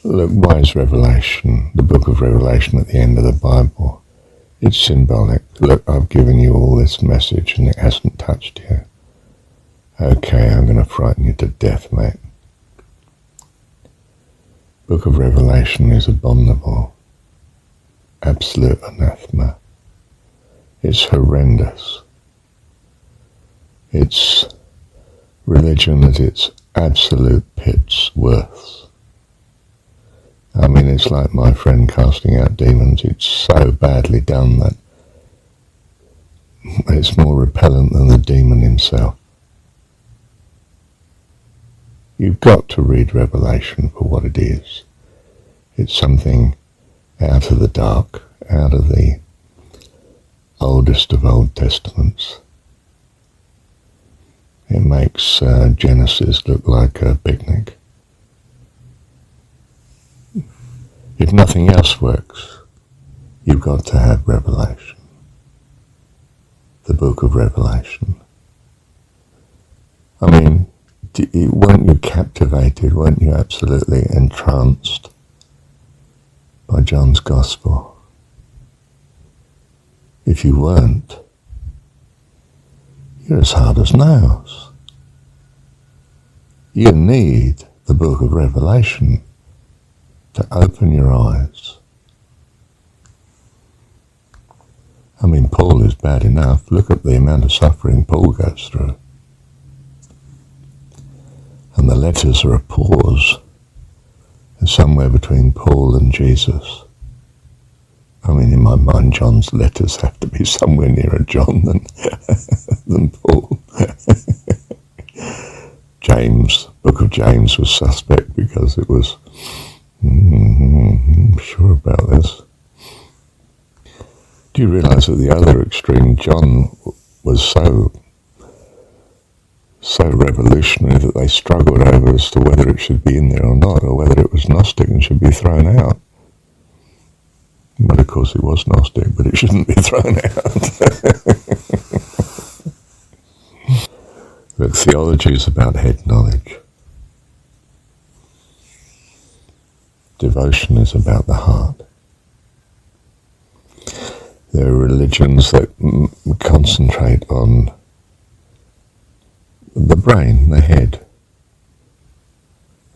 Look, why is Revelation, the book of Revelation at the end of the Bible? It's symbolic. Look, I've given you all this message and it hasn't touched you. Okay, I'm going to frighten you to death, mate. Book of Revelation is abominable. Absolute anathema. It's horrendous. It's religion at its absolute pit's worth. I mean, it's like my friend casting out demons. It's so badly done that it's more repellent than the demon himself. You've got to read Revelation for what it is. It's something out of the dark, out of the oldest of Old Testaments. It makes Genesis look like a picnic. If nothing else works, you've got to have Revelation. The book of Revelation. I mean, weren't you captivated, weren't you absolutely entranced by John's Gospel? If you weren't, you're as hard as nails. You need the book of Revelation to open your eyes. I mean, Paul is bad enough. Look at the amount of suffering Paul goes through. And the letters are a pause. It's somewhere between Paul and Jesus. I mean, in my mind, John's letters have to be somewhere nearer John than Paul. James, book of James was suspect because it was, I'm sure about this. Do you realize at the other extreme, John was so revolutionary that they struggled over as to whether it should be in there or not, or whether it was Gnostic and should be thrown out. Well, of course it was Gnostic, but it shouldn't be thrown out. Look, theology is about head knowledge. Devotion is about the heart. There are religions that concentrate on the brain, the head,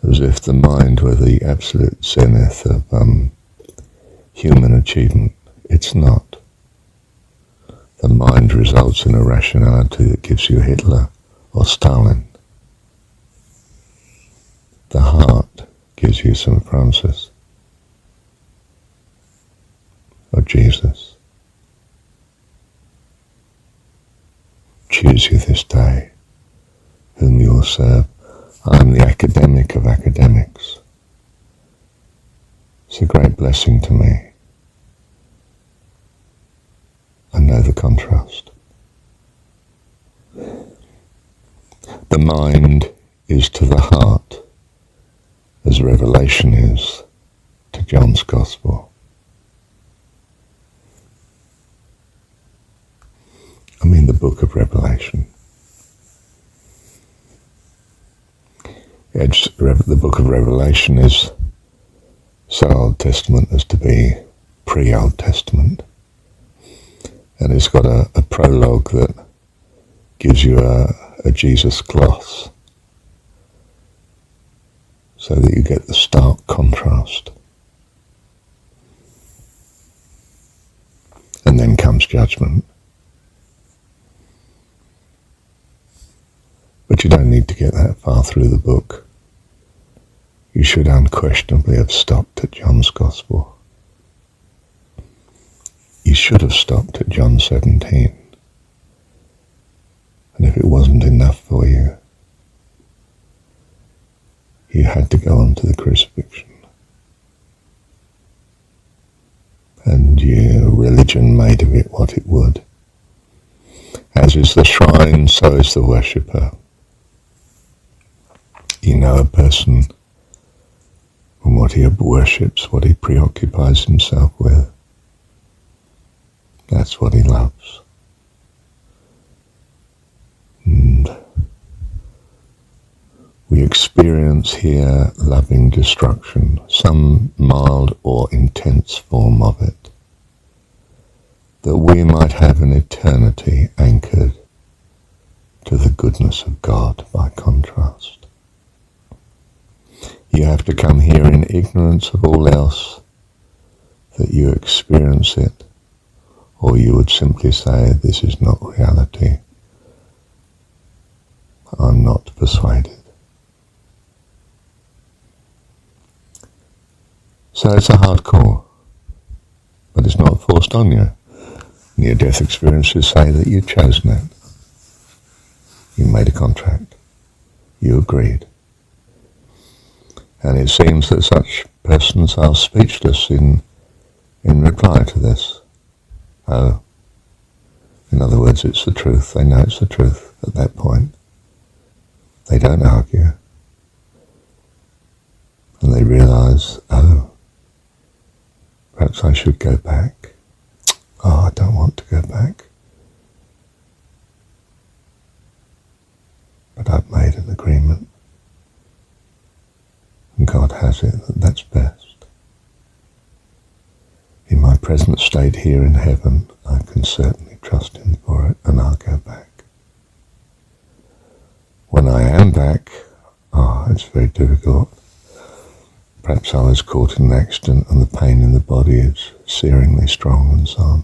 as if the mind were the absolute zenith of human achievement. It's not. The mind results in a rationality that gives you Hitler or Stalin. The heart gives you St. Francis or Jesus. Choose you this day whom you will serve. I am the academic of academics. It's a great blessing to me. I know the contrast. The mind is to the heart as Revelation is to John's Gospel. I mean the book of Revelation. The book of Revelation is so Old Testament as to be pre-Old Testament. And it's got a prologue that gives you a Jesus gloss, so that you get the stark contrast. And then comes judgment. But you don't need to get that far through the book. You should unquestionably have stopped at John's Gospel. You should have stopped at John 17. And if it wasn't enough for you, you had to go on to the crucifixion. And your religion made of it what it would. As is the shrine, so is the worshipper. You know a person from what he worships, what he preoccupies himself with. That's what he loves. And We experience here loving destruction, some mild or intense form of it, that we might have an eternity anchored to the goodness of God by contrast. You have to come here in ignorance of all else that you experience it, or you would simply say, this is not reality. I'm not persuaded. So it's a hard call, but it's not forced on you. Near-death experiences say that you've chosen it. You made a contract. You agreed. And it seems that such persons are speechless in reply to this. Oh, in other words, it's the truth. They know it's the truth at that point. They don't argue. And they realize, oh, perhaps I should go back. Oh, I don't want to go back. But I've made an agreement. And God has it that that's best. In my present state here in heaven, I can certainly trust Him for it, and I'll go back. When I am back, it's very difficult. Perhaps I was caught in an accident and the pain in the body is searingly strong and so on.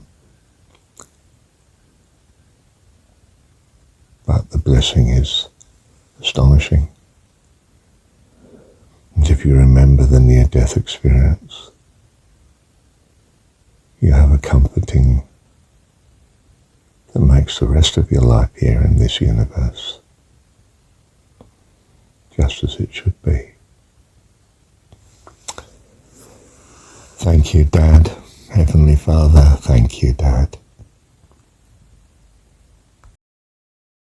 But the blessing is astonishing. And if you remember the near-death experience, you have a comforting that makes the rest of your life here in this universe just as it should be. Thank you, Dad. Heavenly Father, thank you, Dad.